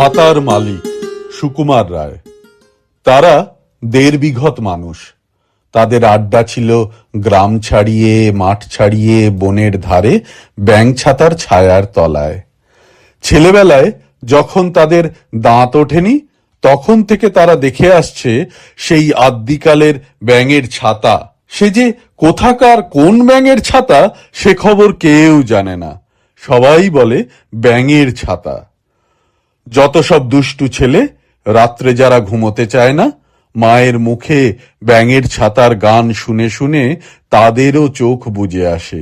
ছাতার মালিক সুকুমার রায়। তারা ১.৫ বিঘত মানুষ। তাদের আড্ডা ছিল গ্রাম ছাড়িয়ে, মাঠ ছাড়িয়ে, বনের ধারে, ব্যাঙ ছাতার ছায়ার তলায়। ছেলেবেলায় যখন তাদের দাঁত ওঠেনি, তখন থেকে তারা দেখে আসছে সেই আদ্যিকালের ব্যাঙের ছাতা। সে যে কোথাকার কোন ব্যাঙের ছাতা সে খবর কেউ জানে না। সবাই বলে ব্যাঙের ছাতা। যত সব দুষ্টু ছেলে রাত্রে যারা ঘুমোতে চায় না, মায়ের মুখে ব্যাঙের ছাতার গান শুনে শুনে তাদেরও চোখ বুজে আসে।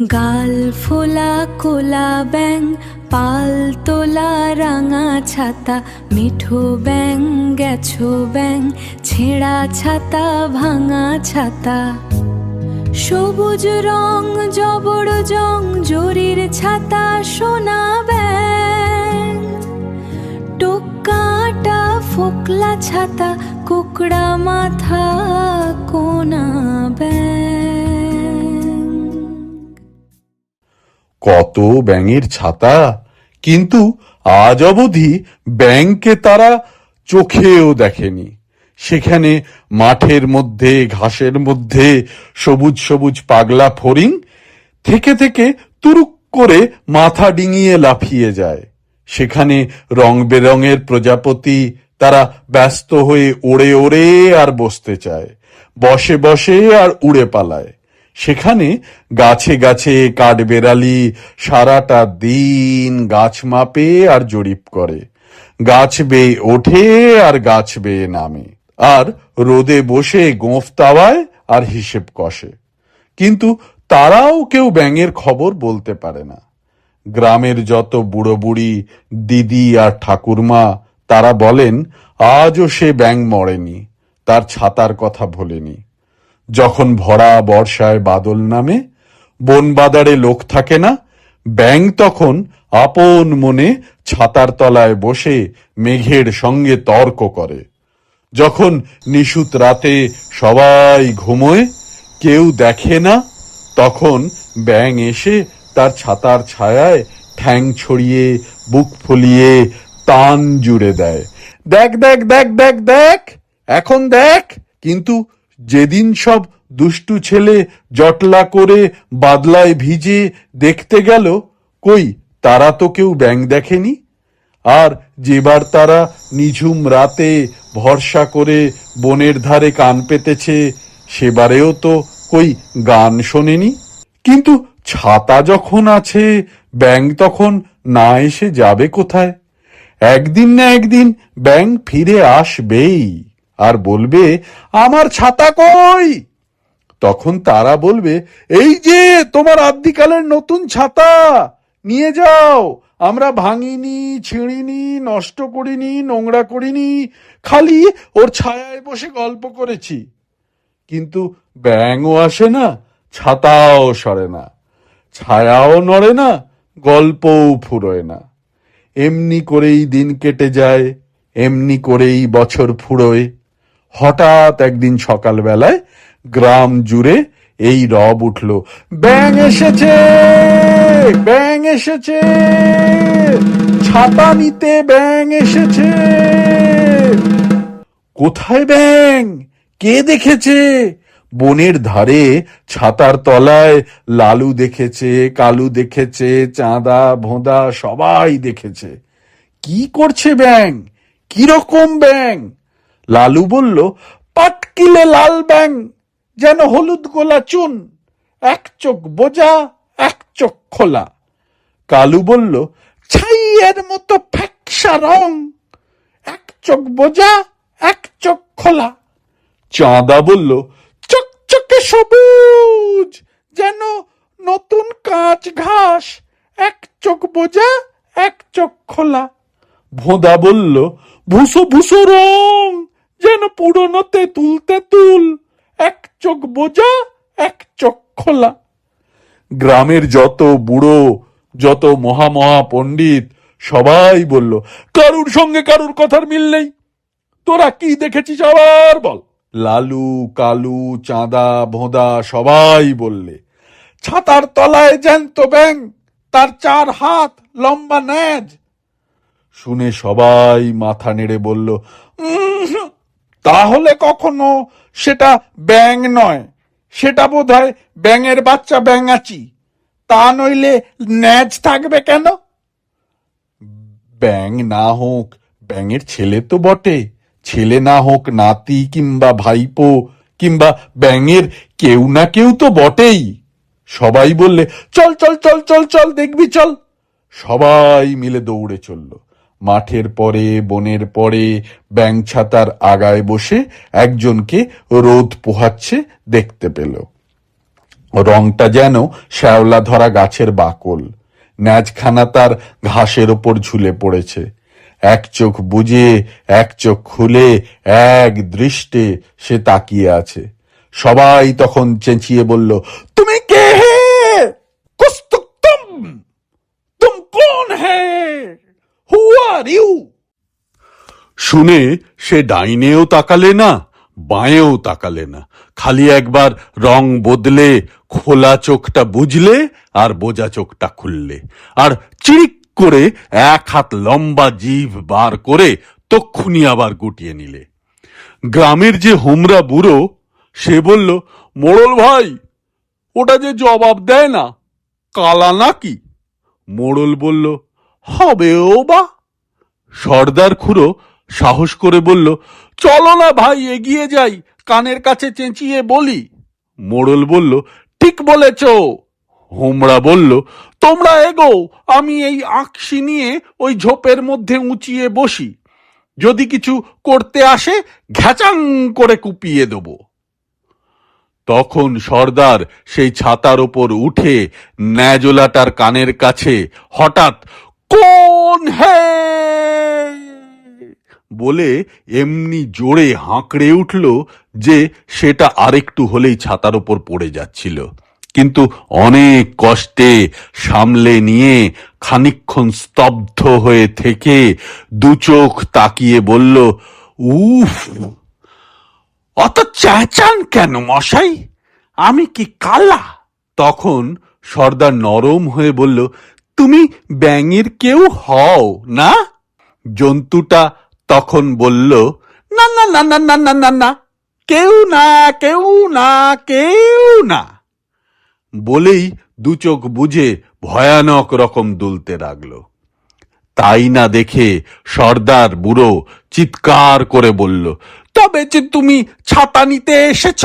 গাল ফোলা কোলা ব্যাং, পাল তোলা রাঙা ছাতা, মিঠো ব্যাং গেছো ব্যাং, ছেঁড়া ছাতা ভাঙা ছাতা, সবুজ রং জবড় জং জরির ছাতা, সোনা ব্যাং, টোকাটা ফোকলা ছাতা, কুকড়া মাথা কোনা ব্যাং। কত ব্যাঙের ছাতা, কিন্তু আজ অবধি ব্যাঙকে তারা চোখেও দেখেনি। সেখানে মাঠের মধ্যে, ঘাসের মধ্যে সবুজ সবুজ পাগলা ফড়িং থেকে থেকে তুরুক করে মাথা ডিঙিয়ে লাফিয়ে যায়। সেখানে রং বেরঙের প্রজাপতি তারা ব্যস্ত হয়ে ওড়ে ওড়ে আর বসতে চায়, বসে বসে আর উড়ে পালায়। সেখানে গাছে গাছে কাঠবেড়ালি সারাটা দিন গাছ মাপে আর জরিপ করে, গাছ বেয়ে ওঠে আর গাছ বেয়ে নামে, আর রোদে বসে গোঁফ তাওয়ায় আর হিসেব কষে। কিন্তু তারাও কেউ ব্যাঙের খবর বলতে পারে না। গ্রামের যত বুড়ো বুড়ি, দিদি আর ঠাকুরমা তারা বলেন আজও সে ব্যাঙ মরেনি, তার ছাতার কথা ভোলেনি। যখন ভরা বর্ষায় বাদল নামে, বন বাদারে লোক থাকে না, ব্যাঙ তখন আপন মনে ছাতার তলায় বসে মেঘের সঙ্গে তর্ক করে। যখন নিশুত রাতে সবাই ঘুমোয়, কেউ দেখে না, তখন ব্যাঙ এসে তার ছাতার ছায়ায় ঠ্যাং ছড়িয়ে, বুক ফুলিয়ে তান জুড়ে দেয়, দেখ দেখ দেখ দেখ দেখ, এখন দেখ। কিন্তু যেদিন সব দুষ্টু ছেলে জটলা করে বাদলায় ভিজে দেখতে গেল, কই তারা তো কেউ ব্যাঙ দেখেনি। আর যেবার তারা নিঝুম রাতে ভরসা করে বনের ধারে কান পেতেছে, সেবারেও তো কই গান শোনেনি। কিন্তু ছাতা যখন আছে, ব্যাঙ তখন না এসে যাবে কোথায়? একদিন না একদিন ব্যাঙ ফিরে আসবেই, আর বলবে আমার ছাতা কই? তখন তারা বলবে এই যে তোমার আদ্যিকালের নতুন ছাতা, নিয়ে যাও, আমরা ভাঙিনি, ছিঁড়িনি, নষ্ট করিনি, নোংরা করিনি, খালি ওর ছায়ায় বসে গল্প করেছি। কিন্তু ব্যাঙও আসে না, ছাতাও সরে না, ছায়াও নড়ে না, গল্পও ফুরোয় না। এমনি করেই দিন কেটে যায়, এমনি করেই বছর ফুরোয়। হঠাৎ একদিন সকালবেলায় গ্রাম জুড়ে এই রব উঠল, ব্যাঙ এসেছে, ব্যাঙ এসেছে, ছাতা নিতে ব্যাঙ এসেছে। কোথায় ব্যাঙ? কে দেখেছে? বনের ধারে ছাতার তলায় লালু দেখেছে, কালু দেখেছে, চাঁদা ভোঁদা সবাই দেখেছে। কি করছে ব্যাঙ? কিরকম ব্যাঙ? লালু বলল, পাটকিলে লাল ব্যাঙ, যেন হলুদ গোলা চুন, এক চোখ বোজা, এক চোখ খোলা। কালু বলল, ছাইয়ের মতো ফ্যাকসা রং, এক চোখ বোজা, এক চোখ খোলা। চাঁদা বলল, চকচকে সবুজ, যেন নতুন কাঁচ ঘাস, এক চোখ বোজা, এক চোখ খোলা। ভোঁদা বলল, ভুসো ভুসো রং, যেন পুরনো তেঁতুল তেঁতুল, এক চোখ বোজা, এক চোখ খোলা। গ্রামের যত বুড়ো, যত মহা মহা পণ্ডিত সবাই বলল, কারুর সঙ্গে কারুর কথার মিল নেই, তোরা কি দেখেছিস আবার বল। লালু, কালু, চাঁদা, ভোঁদা সবাই বললে, ছাতার তলায় জ্যান্ত ব্যাঙ, তার 4 হাত লম্বা ন্যাজ। শুনে সবাই মাথা নেড়ে বলল, তাহলে কখনো সেটা ব্যাঙ নয়, সেটা বোধহয় ব্যাঙের বাচ্চা ব্যাঙাচি, তা নইলে ন্যাজ থাকবে কেন? ব্যাঙ না হোক ব্যাঙের ছেলে তো বটে, ছেলে না হোক নাতি কিংবা ভাইপো কিংবা ব্যাঙের কেউ না কেউ তো বটেই। সবাই বললে, চল চল চল চল চল দেখবি চল। সবাই মিলে দৌড়ে চলল। মাঠের পরে বনের পরে ব্যাঙ ছাতার আগায় বসে একজনকে রোদ পোহাচ্ছে দেখতে পেল। রংটা যেন শ্যাওলা ধরা গাছের বাকল। ন্যাজখানা তার ঘাসের ওপর ঝুলে পড়েছে। এক চোখ বুজে এক চোখ খুলে এক দৃষ্টে সে তাকিয়ে আছে। সবাই তখন চেঁচিয়ে বলল, তুমি কে হে? কুছ তো তুম কোন হে? হু আর ইউ? শুনে সে ডাইনেও তাকালে না, বাঁয়েও তাকালে না, খালি একবার রং বদলে খোলা চোখটা বুঝলে আর বোঝা চোখটা খুললে, আর চিরিক করে এক হাত লম্বা জিভ বার করে তক্ষুনি আবার গুটিয়ে নিলে। গ্রামের যে হোমরা বুড়ো সে বলল, মোড়ল ভাই, ওটা যে জবাব দেয় না, কালা নাকি? মোড়ল বলল, হবেও বা। সর্দার খুড়ো সাহস করে বলল, চলো না ভাই, এগিয়ে যাই, কানের কাছে চেঁচিয়ে বলি। মোড়ল বলল, ঠিক বলেছ। হোমরা বলল, তোমরা এগো, আমি এই আঁকশি নিয়ে ওই ঝোপের মধ্যে উঁচিয়ে বসি, যদি কিছু করতে আসে ঘ্যাচাং করে কুপিয়ে দেব। তখন সর্দার সেই ছাতার ওপর উঠে ন্যাজোলাটার কানের কাছে হঠাৎ কোন হে বলে এমনি জোরে হাঁকড়ে উঠল যে সেটা আরেকটু হলেই ছাতার ওপর পড়ে যাচ্ছিল। কিন্তু অনেক কষ্টে সামলে নিয়ে খানিকক্ষণ স্তব্ধ হয়ে থেকে দু চোখ তাকিয়ে বলল, উফ, অত চেঁচান কেন মশাই? আমি কি কালা? তখন সর্দার নরম হয়ে বলল, তুমি ব্যাঙের কেউ হও না? জন্তুটা তখন বলল, না না না না না না না না, কেউ না কেউ না কেউ না, বলেই দু চোখ বুঝে ভয়ানক রকম দুলতে লাগলো। তাই না দেখে সর্দার বুড়ো চিৎকার করে বলল, তবে যে তুমি ছাতা নিতে এসেছ?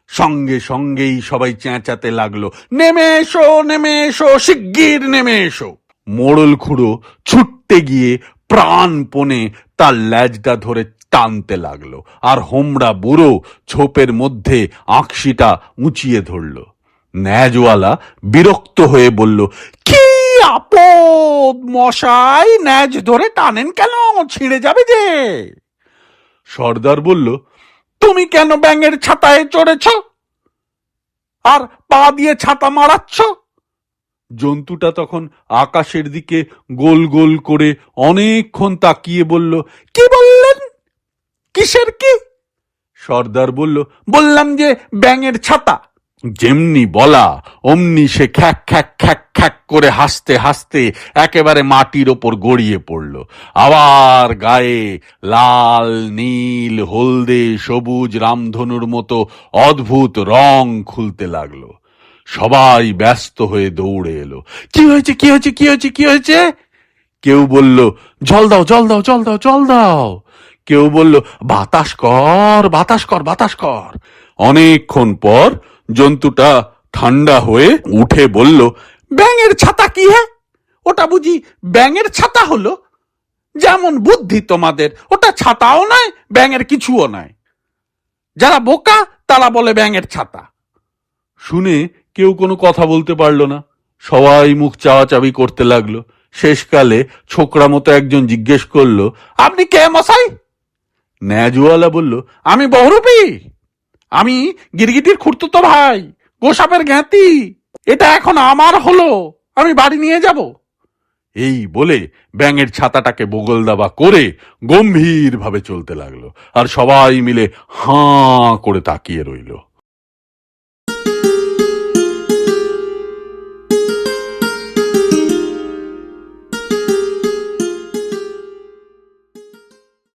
সঙ্গে সঙ্গেই সবাই চেঁচাতে লাগলো, নেমে এসো নেমে এসো, শিগগির নেমে এসো। মোড়ল খুড়ো ছুটতে গিয়ে প্রাণপণে তার ল্যাজটা ধরে টানতে লাগলো, আর হোমরা বুড়ো ঝোপের মধ্যে আঁকশিটা উঁচিয়ে ধরল। ন্যাজওয়ালা বিরক্ত হয়ে বলল, কি আপদ মশাই, ন্যাজ ধরে টানেন কেন? ছিঁড়ে যাবে যে। সর্দার বলল, তুমি কেন ব্যাঙের ছাতায় চড়েছ আর পা দিয়ে ছাতা মারাচ্ছ? জন্তুটা তখন আকাশের দিকে গোল গোল করে অনেকক্ষণ তাকিয়ে বলল, কি বললেন? কিসের কি? সর্দার বলল, বললাম যে ব্যাঙের ছাতা। যেমনি বলা অমনি সে খ্যাক খ্যাক খ্যাক খ্যাক করে হাসতে হাসতে একেবারে মাটির ওপর গড়িয়ে পড়ল। আবার গায়ে লাল নীল হলদে সবুজ রামধনুর মতো অদ্ভুত রং খুলতে লাগলো। সবাই ব্যস্ত হয়ে দৌড়ে এলো। কি হয়েছে কি হয়েছে কি হয়েছে কি হয়েছে? কেউ বলল, জল দাও জল দাও জল দাও জল দাও। কেউ বলল, বাতাস কর বাতাস কর বাতাস কর। অনেকক্ষণ পর জন্তুটা ঠান্ডা হয়ে উঠে বলল, ব্যাঙের ছাতা কি হে? ওটা বুঝি ব্যাঙের ছাতা হলো? যেমন বুদ্ধি তোমাদের, ওটা ছাতাও নয় ব্যাঙের কিছুও নয়। যারা বোকা তারা বলে ব্যাঙের ছাতা। শুনে কেউ কোনো কথা বলতে পারল না। সবাই মুখ চাওয়াচাবি করতে লাগলো। শেষকালে ছোকরা মতো একজন জিজ্ঞেস করলো, আপনি কে মশাই? ন্যাজওয়ালা বলল, আমি বহুরূপী, আমি গিরগিটির খুড়তুতো ভাই, গোসাপের জ্ঞাতি। এটা এখন আমার হলো, আমি বাড়ি নিয়ে যাব। এই বলে ব্যাঙের ছাতাটাকে বগল দাবা করে গম্ভীর ভাবে চলতে লাগলো, আর সবাই মিলে হাঁ করে তাকিয়ে রইল।